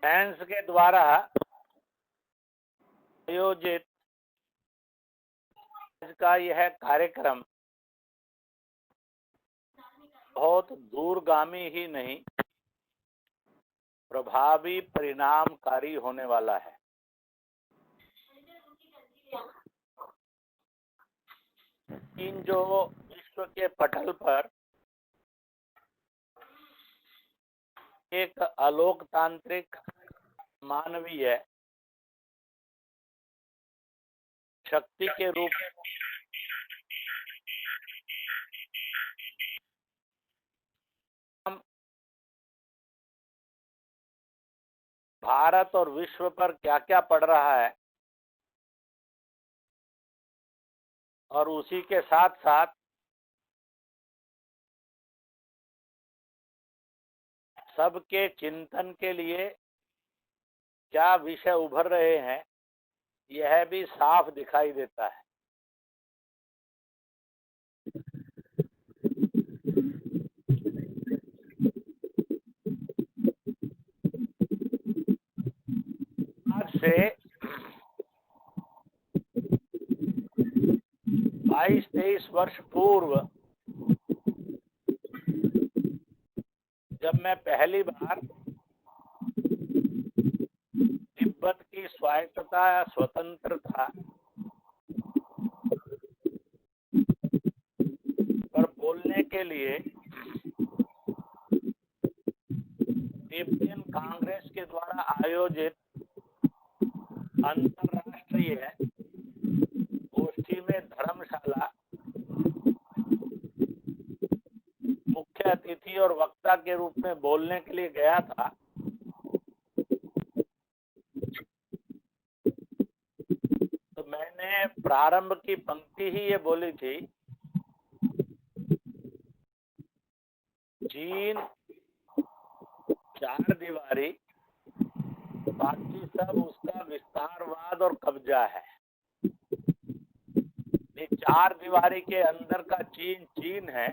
France के द्वारा आयोजित का यह कार्यक्रम बहुत दूरगामी ही नहीं, प्रभावी परिणामकारी होने वाला है। चीन जो विश्व के पटल पर एक अलोकतांत्रिक, मानवीय शक्ति के रूप में भारत और विश्व पर क्या क्या पड़ रहा है, और उसी के साथ साथ सबके चिंतन के लिए क्या विषय उभर रहे हैं, यह भी साफ दिखाई देता है। आज से 22-23 वर्ष पूर्व जब मैं पहली बार तिब्बत की स्वायत्तता या स्वतंत्रता पर बोलने के लिए तिब्बतियन कांग्रेस के द्वारा आयोजित अंतरराष्ट्रीय गोष्ठी में धर्मशाला मुख्य अतिथि और वक्ता के रूप में बोलने के लिए गया था, तो मैंने प्रारंभ की पंक्ति ही ये बोली थी, चीन चार दीवारी, बाकी सब उसका विस्तारवाद और कब्जा है। ये चार दीवारी के अंदर का चीन चीन है,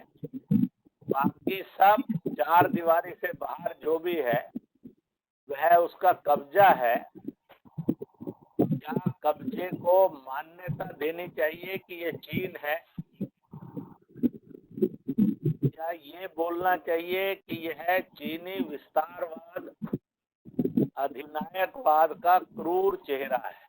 बाकी सब चार दीवारी से बाहर जो भी है वह उसका कब्जा है। क्या कब्जे को मान्यता देनी चाहिए कि ये चीन है, या ये बोलना चाहिए कि यह चीनी विस्तारवाद, अधिनायकवाद का क्रूर चेहरा है।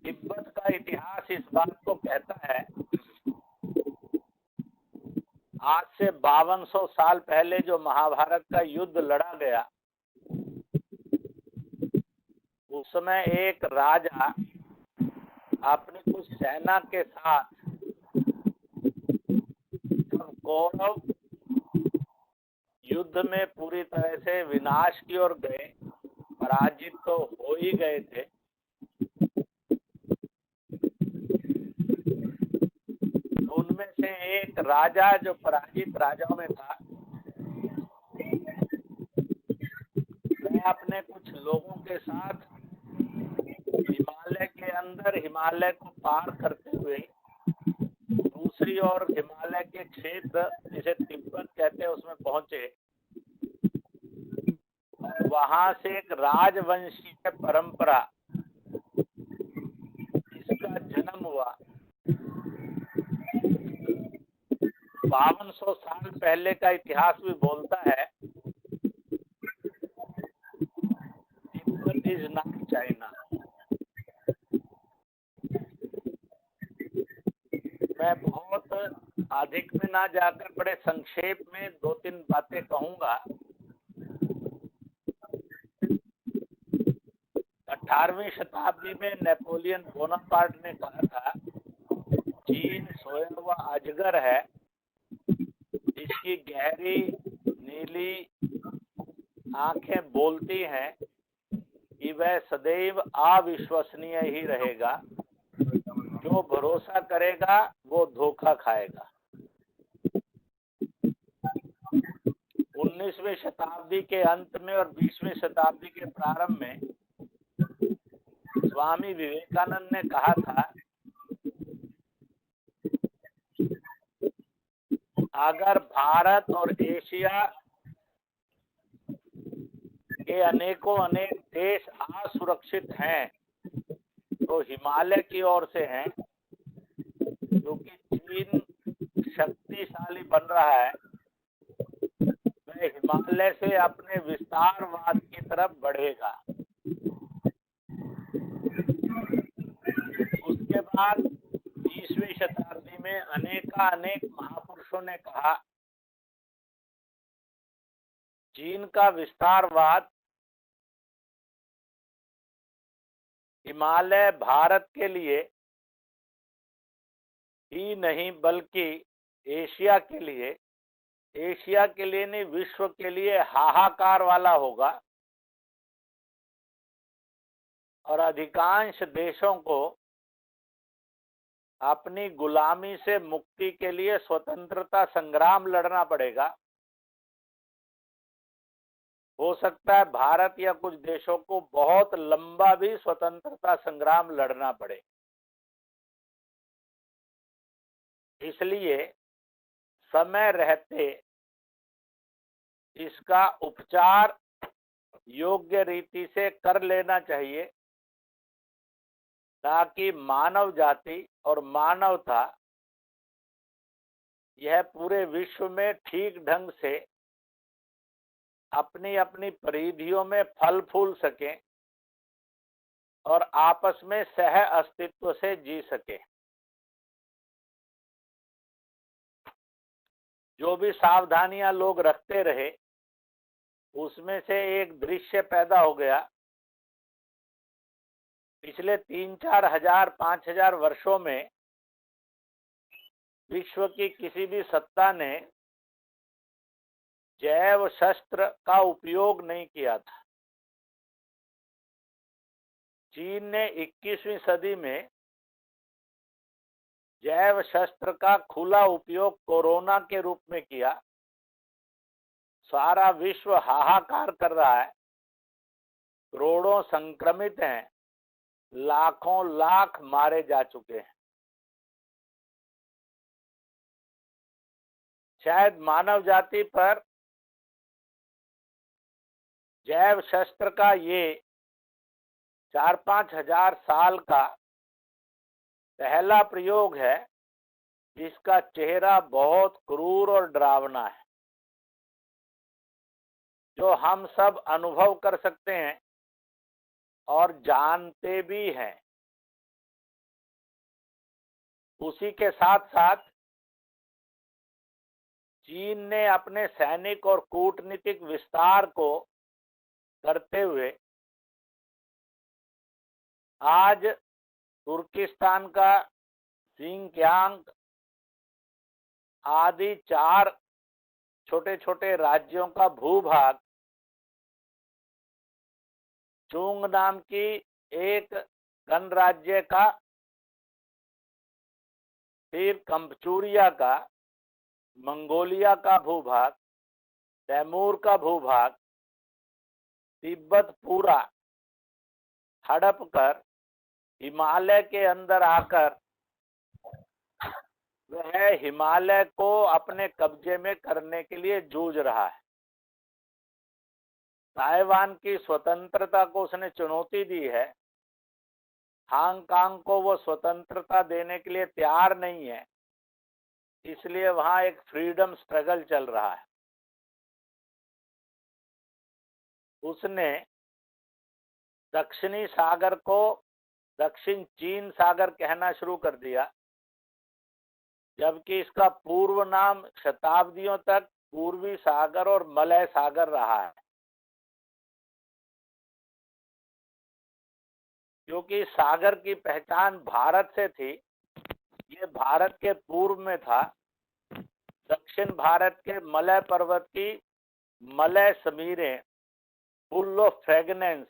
तिब्बत का इतिहास इस बात को कहता है, आज से 5200 साल पहले जो महाभारत का युद्ध लड़ा गया, उस समय एक राजा अपनी कुछ सेना के साथ जब कौरव युद्ध में पूरी तरह से विनाश की ओर गए, पराजित तो हो ही गए थे, उनमें से एक राजा जो पराजित राजाओं में था, वह अपने कुछ लोगों के साथ हिमालय के अंदर, हिमालय को पार करते हुए दूसरी ओर हिमालय के क्षेत्र जिसे तिब्बत कहते हैं उसमें पहुंचे। वहां से एक राजवंशीय परंपरा इसका जन्म हुआ। 5200 साल पहले का इतिहास भी बोलता है, तिब्बत इज नॉट चाइना। मैं बहुत अधिक में ना जाकर बड़े संक्षेप में 2-3 बातें कहूंगा। 18वीं शताब्दी में नेपोलियन बोनापार्ट ने कहा था, चीन सोया हुआ अजगर है, इसकी गहरी नीली आंखें बोलती हैं कि वह सदैव अविश्वसनीय ही रहेगा, जो भरोसा करेगा वो धोखा खाएगा। 19वीं शताब्दी के अंत में और 20वीं शताब्दी के प्रारंभ में स्वामी विवेकानंद ने कहा था अगर भारत और एशिया के अनेकों अनेक देश असुरक्षित हैं तो हिमालय की ओर से हैं, क्योंकि चीन शक्तिशाली बन रहा है, वह हिमालय से अपने विस्तारवाद की तरफ बढ़ेगा। उसके बाद 20वीं शताब्दी में अनेक महापुरुषों ने कहा चीन का विस्तारवाद हिमालय भारत के लिए ही नहीं बल्कि एशिया के लिए नहीं, विश्व के लिए हाहाकार वाला होगा और अधिकांश देशों को अपनी गुलामी से मुक्ति के लिए स्वतंत्रता संग्राम लड़ना पड़ेगा। हो सकता है भारत या कुछ देशों को बहुत लंबा भी स्वतंत्रता संग्राम लड़ना पड़े। इसलिए समय रहते इसका उपचार योग्य रीति से कर लेना चाहिए, ताकि मानव जाति और मानवता यह पूरे विश्व में ठीक ढंग से अपनी अपनी परिधियों में फल फूल सके और आपस में सह अस्तित्व से जी सके। जो भी सावधानियां लोग रखते रहे उसमें से एक दृश्य पैदा हो गया। पिछले 3-4 हजार 5,000 वर्षों में विश्व की किसी भी सत्ता ने जैव शस्त्र का उपयोग नहीं किया था। चीन ने 21वीं सदी में जैव शस्त्र का खुला उपयोग कोरोना के रूप में किया। सारा विश्व हाहाकार कर रहा है, करोड़ों संक्रमित हैं, लाखों लाख मारे जा चुके हैं। शायद मानव जाति पर जैव शस्त्र का ये 4-5 हजार साल का पहला प्रयोग है जिसका चेहरा बहुत क्रूर और डरावना है, जो हम सब अनुभव कर सकते हैं और जानते भी हैं। उसी के साथ साथ चीन ने अपने सैनिक और कूटनीतिक विस्तार को करते हुए आज तुर्किस्तान का सिंकियांग आदि 4 छोटे छोटे राज्यों का भूभाग चुंग नाम की एक गणराज्य का, फिर कम्पुचुरिया का, मंगोलिया का भूभाग, तैमूर का भूभाग, तिब्बत पूरा हड़प कर हिमालय के अंदर आकर वह हिमालय को अपने कब्जे में करने के लिए जूझ रहा है। ताइवान की स्वतंत्रता को उसने चुनौती दी है। हांगकांग को वो स्वतंत्रता देने के लिए तैयार नहीं है, इसलिए वहां एक फ्रीडम स्ट्रगल चल रहा है। उसने दक्षिणी सागर को दक्षिण चीन सागर कहना शुरू कर दिया, जबकि इसका पूर्व नाम शताब्दियों तक पूर्वी सागर और मलय सागर रहा है। क्योंकि सागर की पहचान भारत से थी, ये भारत के पूर्व में था। दक्षिण भारत के मलय पर्वत की मलय समीरें फुल ऑफ फ्रेगनेंस,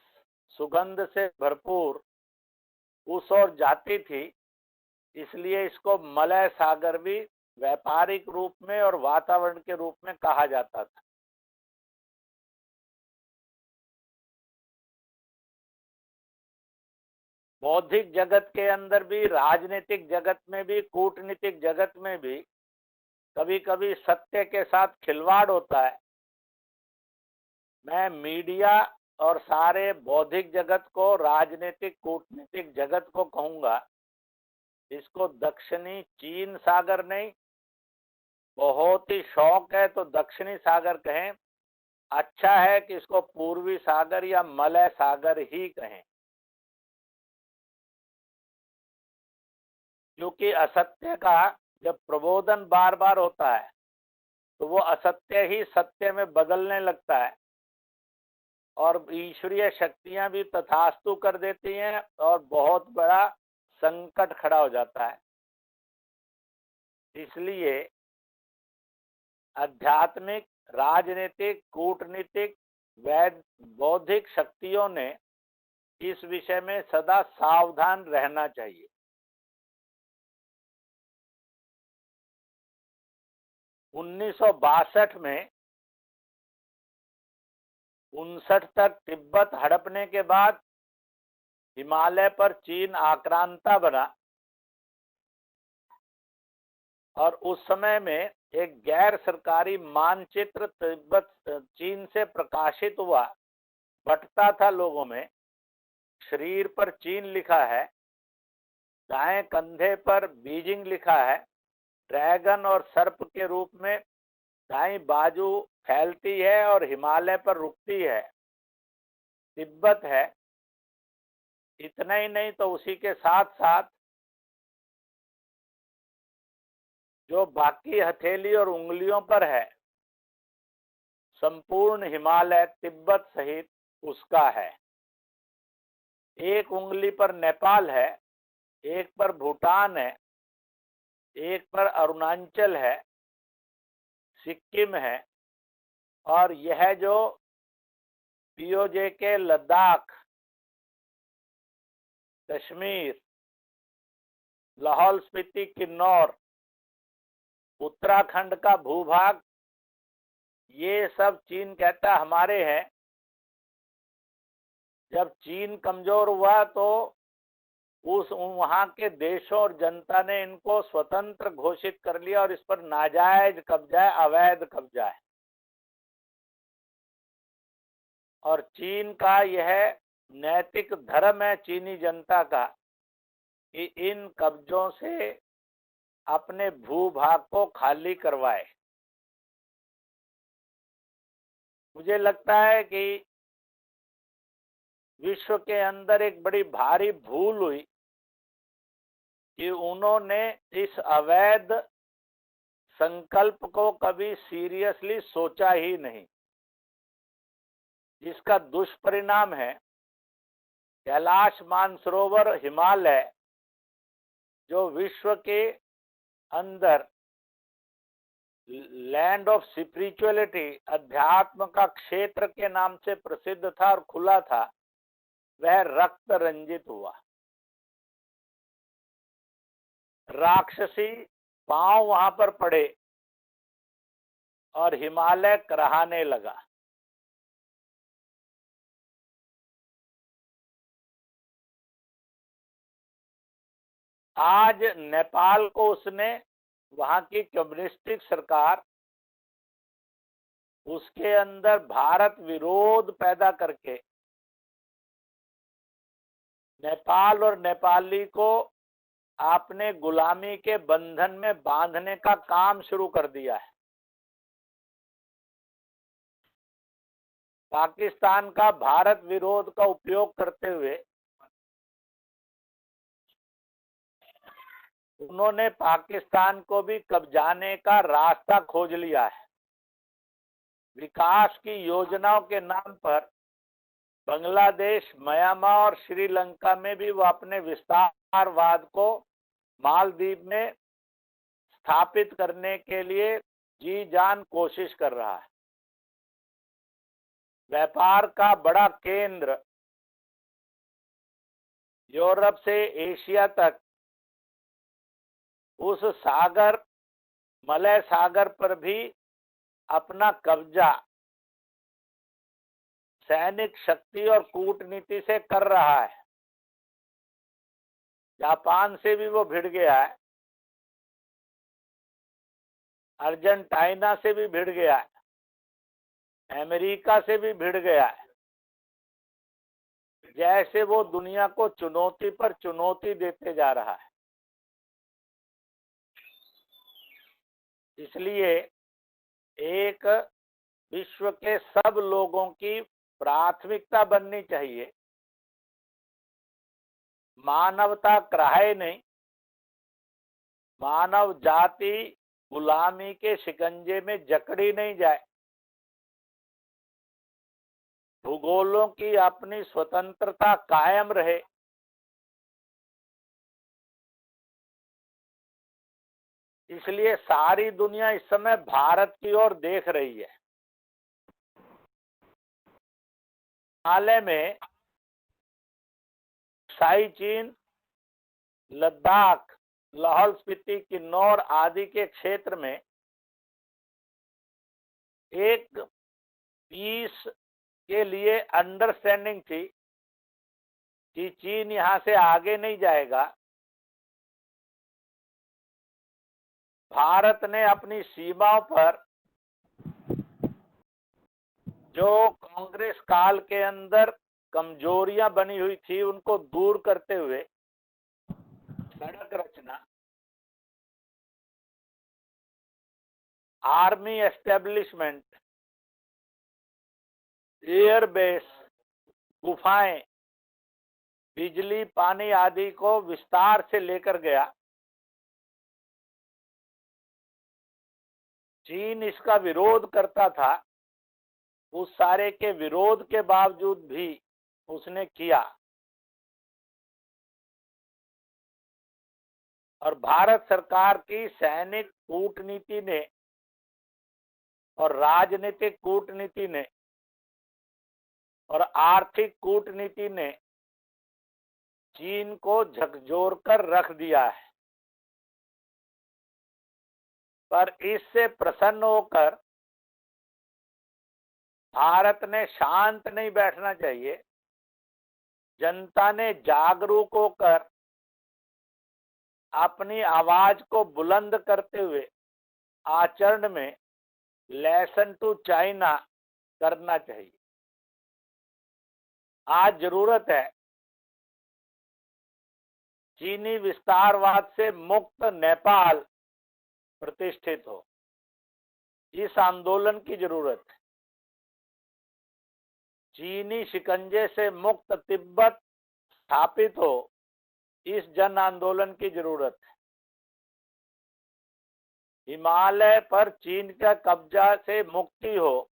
सुगंध से भरपूर उस ओर जाती थी, इसलिए इसको मलय सागर भी व्यापारिक रूप में और वातावरण के रूप में कहा जाता था। बौद्धिक जगत के अंदर भी, राजनीतिक जगत में भी, कूटनीतिक जगत में भी कभी कभी सत्य के साथ खिलवाड़ होता है। मैं मीडिया और सारे बौद्धिक जगत को, राजनीतिक कूटनीतिक जगत को कहूंगा, इसको दक्षिणी चीन सागर नहीं, बहुत ही शौक है तो दक्षिणी सागर कहें, अच्छा है कि इसको पूर्वी सागर या मलय सागर ही कहें, क्योंकि असत्य का जब प्रबोधन बार बार होता है तो वो असत्य ही सत्य में बदलने लगता है और ईश्वरीय शक्तियां भी तथास्तु कर देती हैं और बहुत बड़ा संकट खड़ा हो जाता है। इसलिए आध्यात्मिक, राजनीतिक, कूटनीतिक, वैध बौद्धिक शक्तियों ने इस विषय में सदा सावधान रहना चाहिए। 1962 में 59 तक तिब्बत हड़पने के बाद हिमालय पर चीन आक्रांता बना और उस समय में एक गैर सरकारी मानचित्र तिब्बत चीन से प्रकाशित हुआ, बंटता था लोगों में। शरीर पर चीन लिखा है, दाएं कंधे पर बीजिंग लिखा है, ड्रैगन और सर्प के रूप में दाईं बाजू फैलती है और हिमालय पर रुकती है, तिब्बत है। इतना ही नहीं तो उसी के साथ साथ जो बाकी हथेली और उंगलियों पर है, संपूर्ण हिमालय तिब्बत सहित उसका है। एक उंगली पर नेपाल है, एक पर भूटान है, एक पर अरुणाचल है, सिक्किम है, और यह जो पीओजे के लद्दाख, कश्मीर, लाहौल स्पीति, किन्नौर, उत्तराखंड का भूभाग, ये सब चीन कहता हमारे हैं। जब चीन कमजोर हुआ तो उस वहां के देशों और जनता ने इनको स्वतंत्र घोषित कर लिया और इस पर नाजायज कब्जा है, अवैध कब्जा है। और चीन का यह नैतिक धर्म है, चीनी जनता का, कि इन कब्जों से अपने भूभाग को खाली करवाए। मुझे लगता है कि विश्व के अंदर एक बड़ी भारी भूल हुई कि उन्होंने इस अवैध संकल्प को कभी सीरियसली सोचा ही नहीं, जिसका दुष्परिणाम है कैलाश मानसरोवर हिमालय, जो विश्व के अंदर लैंड ऑफ स्पिरिचुअलिटी, अध्यात्म का क्षेत्र के नाम से प्रसिद्ध था और खुला था, वह रक्त रंजित हुआ। राक्षसी पांव वहां पर पड़े और हिमालय कराहने लगा। आज नेपाल को उसने, वहां की कम्युनिस्टिक सरकार, उसके अंदर भारत विरोध पैदा करके नेपाल और नेपाली को आपने गुलामी के बंधन में बांधने का काम शुरू कर दिया है। पाकिस्तान का भारत विरोध का उपयोग करते हुए उन्होंने पाकिस्तान को भी कब्जाने का रास्ता खोज लिया है। विकास की योजनाओं के नाम पर बांग्लादेश, म्यांमार और श्रीलंका में भी वो अपने विस्तारवाद को मालदीव में स्थापित करने के लिए जी जान कोशिश कर रहा है। व्यापार का बड़ा केंद्र यूरोप से एशिया तक, उस सागर, मलय सागर पर भी अपना कब्जा सैनिक शक्ति और कूटनीति से कर रहा है। जापान से भी वो भिड़ गया है। अर्जेंटीना से भी भिड़ गया है, अमेरिका से भी भिड़ गया है। जैसे वो दुनिया को चुनौती पर चुनौती देते जा रहा है। इसलिए एक विश्व के सब लोगों की प्राथमिकता बननी चाहिए, मानवता कराहे नहीं, मानव जाति गुलामी के शिकंजे में जकड़ी नहीं जाए, भूगोलों की अपनी स्वतंत्रता कायम रहे। इसलिए सारी दुनिया इस समय भारत की ओर देख रही है। हिमालय में शाही चीन, लद्दाख, लाहौल स्पीति, किन्नौर आदि के क्षेत्र में एक पीस के लिए अंडरस्टैंडिंग थी कि चीन यहां से आगे नहीं जाएगा। भारत ने अपनी सीमाओं पर जो कांग्रेस काल के अंदर कमजोरियां बनी हुई थी उनको दूर करते हुए सड़क रचना, आर्मी एस्टेब्लिशमेंट, एयरबेस, गुफाएं, बिजली, पानी आदि को विस्तार से लेकर गया। चीन इसका विरोध करता था, उस सारे के विरोध के बावजूद भी उसने किया। और भारत सरकार की सैनिक कूटनीति ने और राजनीतिक कूटनीति ने और आर्थिक कूटनीति ने चीन को झकझोर कर रख दिया है। पर इससे प्रसन्न होकर भारत ने शांत नहीं बैठना चाहिए। जनता ने जागरूक होकर अपनी आवाज को बुलंद करते हुए आचरण में लेसन टू चाइना करना चाहिए। आज जरूरत है चीनी विस्तारवाद से मुक्त नेपाल प्रतिष्ठित हो। इस आंदोलन की जरूरत है। चीनी शिकंजे से मुक्त तिब्बत स्थापित हो, इस जन आंदोलन की जरूरत है। हिमालय पर चीन का कब्जा से मुक्ति हो,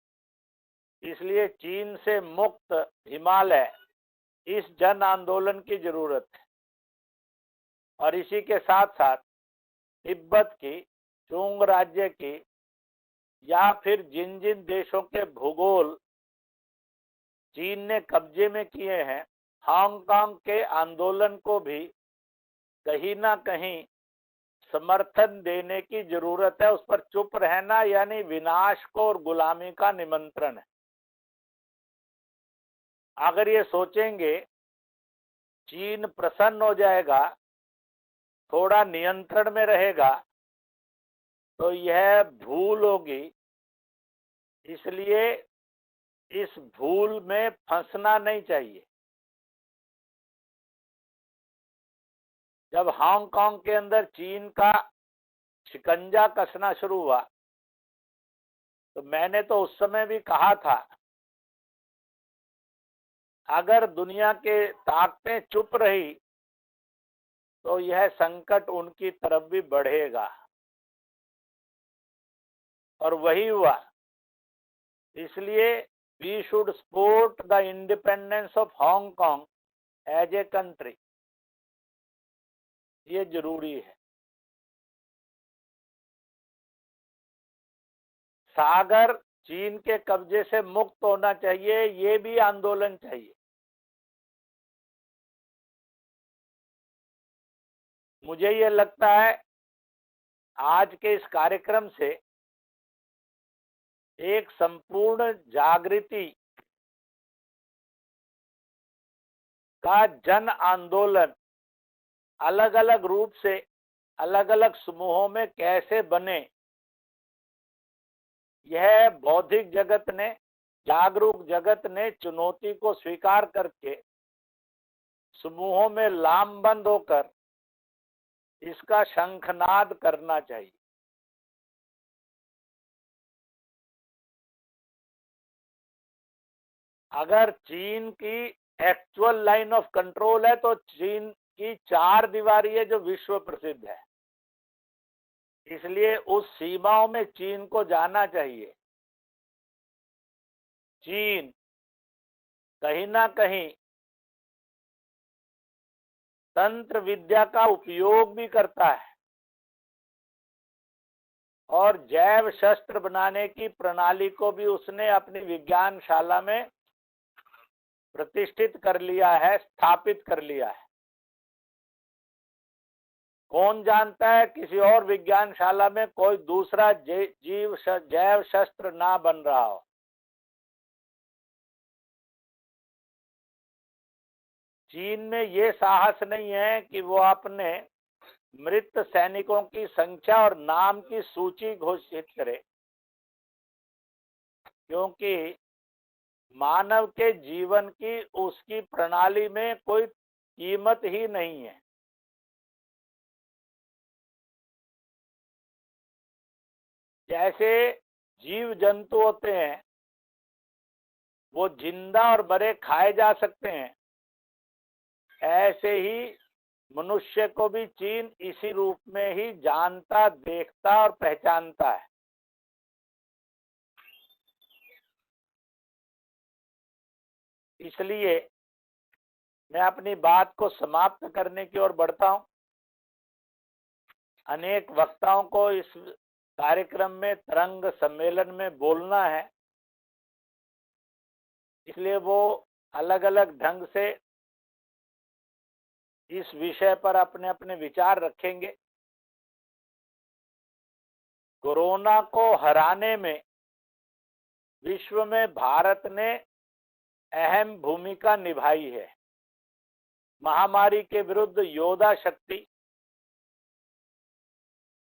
इसलिए चीन से मुक्त हिमालय, इस जन आंदोलन की जरूरत है। और इसी के साथ साथ तिब्बत की, चुंग राज्य की या फिर जिन जिन देशों के भूगोल चीन ने कब्जे में किए हैं, हांगकांग के आंदोलन को भी कहीं ना कहीं समर्थन देने की जरूरत है। उस पर चुप रहना यानी विनाश को और गुलामी का निमंत्रण है। अगर ये सोचेंगे चीन प्रसन्न हो जाएगा, थोड़ा नियंत्रण में रहेगा, तो यह भूल होगी। इसलिए इस भूल में फंसना नहीं चाहिए। जब हांगकांग के अंदर चीन का शिकंजा कसना शुरू हुआ, तो मैंने तो उस समय भी कहा था, अगर दुनिया के ताकतें चुप रही तो यह संकट उनकी तरफ भी बढ़ेगा। और वही हुआ। इसलिए we should support the independence of Hong Kong as a country, ये जरूरी है। सागर चीन के कब्जे से मुक्त होना चाहिए, ये भी आंदोलन चाहिए। मुझे ये लगता है आज के इस कार्यक्रम से एक संपूर्ण जागृति का जन आंदोलन अलग अलग रूप से अलग अलग समूहों में कैसे बने, यह बौद्धिक जगत ने, जागरूक जगत ने चुनौती को स्वीकार करके समूहों में लामबंद होकर इसका शंखनाद करना चाहिए। अगर चीन की एक्चुअल लाइन ऑफ कंट्रोल है तो चीन की 4 दीवारी है जो विश्व प्रसिद्ध है, इसलिए उस सीमाओं में चीन को जाना चाहिए। चीन कहीं ना कहीं तंत्र विद्या का उपयोग भी करता है और जैव शस्त्र बनाने की प्रणाली को भी उसने अपनी विज्ञानशाला में प्रतिष्ठित कर लिया है, स्थापित कर लिया है। कौन जानता है किसी और विज्ञानशाला में कोई दूसरा जैव शस्त्र ना बन रहा हो। चीन में ये साहस नहीं है कि वो अपने मृत सैनिकों की संख्या और नाम की सूची घोषित करे, क्योंकि मानव के जीवन की उसकी प्रणाली में कोई कीमत ही नहीं है। जैसे जीव जंतु होते हैं वो जिंदा और मरे खाए जा सकते हैं, ऐसे ही मनुष्य को भी चीन इसी रूप में ही जानता, देखता और पहचानता है। इसलिए मैं अपनी बात को समाप्त करने की ओर बढ़ता हूं। अनेक वक्ताओं को इस कार्यक्रम में, तरंग सम्मेलन में बोलना है, इसलिए वो अलग अलग ढंग से इस विषय पर अपने अपने विचार रखेंगे। कोरोना को हराने में विश्व में भारत ने अहम भूमिका निभाई है। महामारी के विरुद्ध योद्धा शक्ति,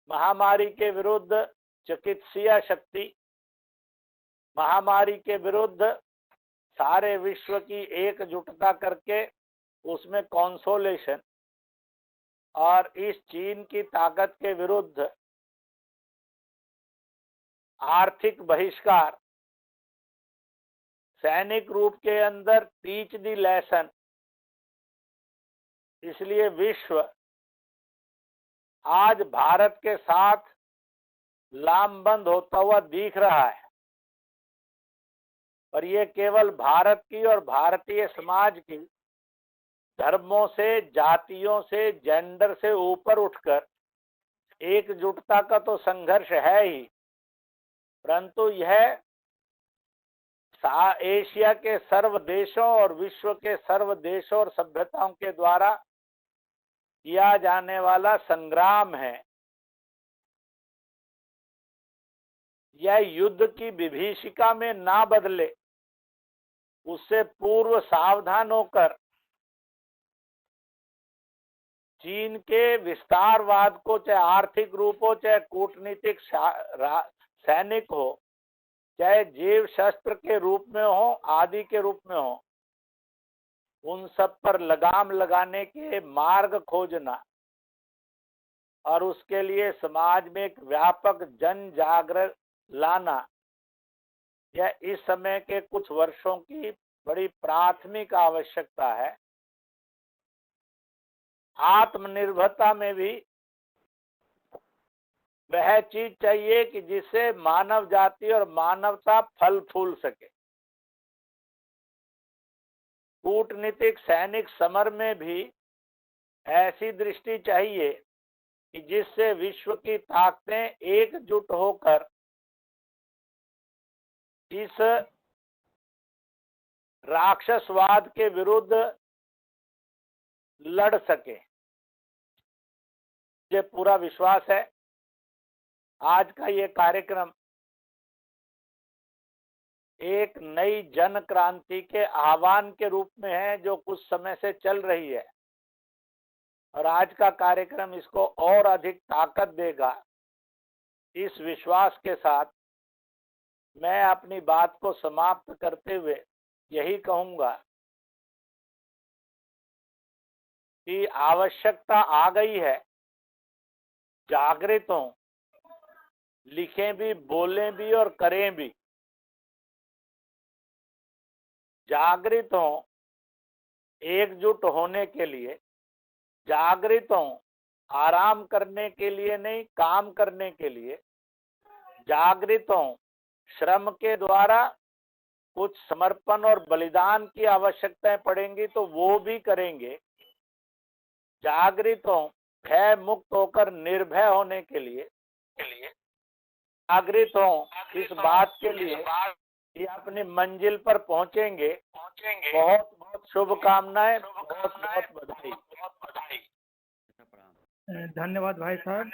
महामारी के विरुद्ध चिकित्सीय शक्ति, महामारी के विरुद्ध सारे विश्व की एकजुटता करके उसमें कॉन्सोलेशन, और इस चीन की ताकत के विरुद्ध आर्थिक बहिष्कार, सैनिक रूप के अंदर टीच द लेसन। इसलिए विश्व आज भारत के साथ लामबंद होता हुआ दिख रहा है, और ये केवल भारत की और भारतीय समाज की धर्मों से, जातियों से, जेंडर से ऊपर उठकर एकजुटता का तो संघर्ष है ही, परंतु यह एशिया के सर्व देशों और विश्व के सर्व देशों और सभ्यताओं के द्वारा किया जाने वाला संग्राम है। यह युद्ध की विभीषिका में ना बदले, उससे पूर्व सावधान होकर चीन के विस्तारवाद को, चाहे आर्थिक रूप हो, चाहे कूटनीतिक सैनिक हो, चाहे जीव शस्त्र के रूप में हो, आदि के रूप में हो, उन सब पर लगाम लगाने के मार्ग खोजना और उसके लिए समाज में एक व्यापक जन जागरण लाना, यह इस समय के कुछ वर्षों की बड़ी प्राथमिक आवश्यकता है। आत्मनिर्भरता में भी वह चीज चाहिए कि जिससे मानव जाति और मानवता फल फूल सके। कूटनीतिक सैनिक समर में भी ऐसी दृष्टि चाहिए कि जिससे विश्व की ताकतें एकजुट होकर इस राक्षसवाद के विरुद्ध लड़ सके। मुझे पूरा विश्वास है आज का ये कार्यक्रम एक नई जन क्रांति के आह्वान के रूप में है जो कुछ समय से चल रही है, और आज का कार्यक्रम इसको और अधिक ताकत देगा, इस विश्वास के साथ मैं अपनी बात को समाप्त करते हुए यही कहूंगा कि आवश्यकता आ गई है, जागृत हों, लिखें भी, बोलें भी और करें भी। जागृत हों एकजुट होने के लिए, जागृत हों आराम करने के लिए नहीं, काम करने के लिए। जागृत हों श्रम के द्वारा कुछ समर्पण और बलिदान की आवश्यकताएं पड़ेंगी तो वो भी करेंगे। जागृत हों भय मुक्त होकर निर्भय होने के लिए। जागृत हों इस बात के लिए कि अपनी मंजिल पर पहुंचेंगे। बहुत बहुत शुभकामनाएं, बहुत बहुत बधाई। धन्यवाद भाई साहब।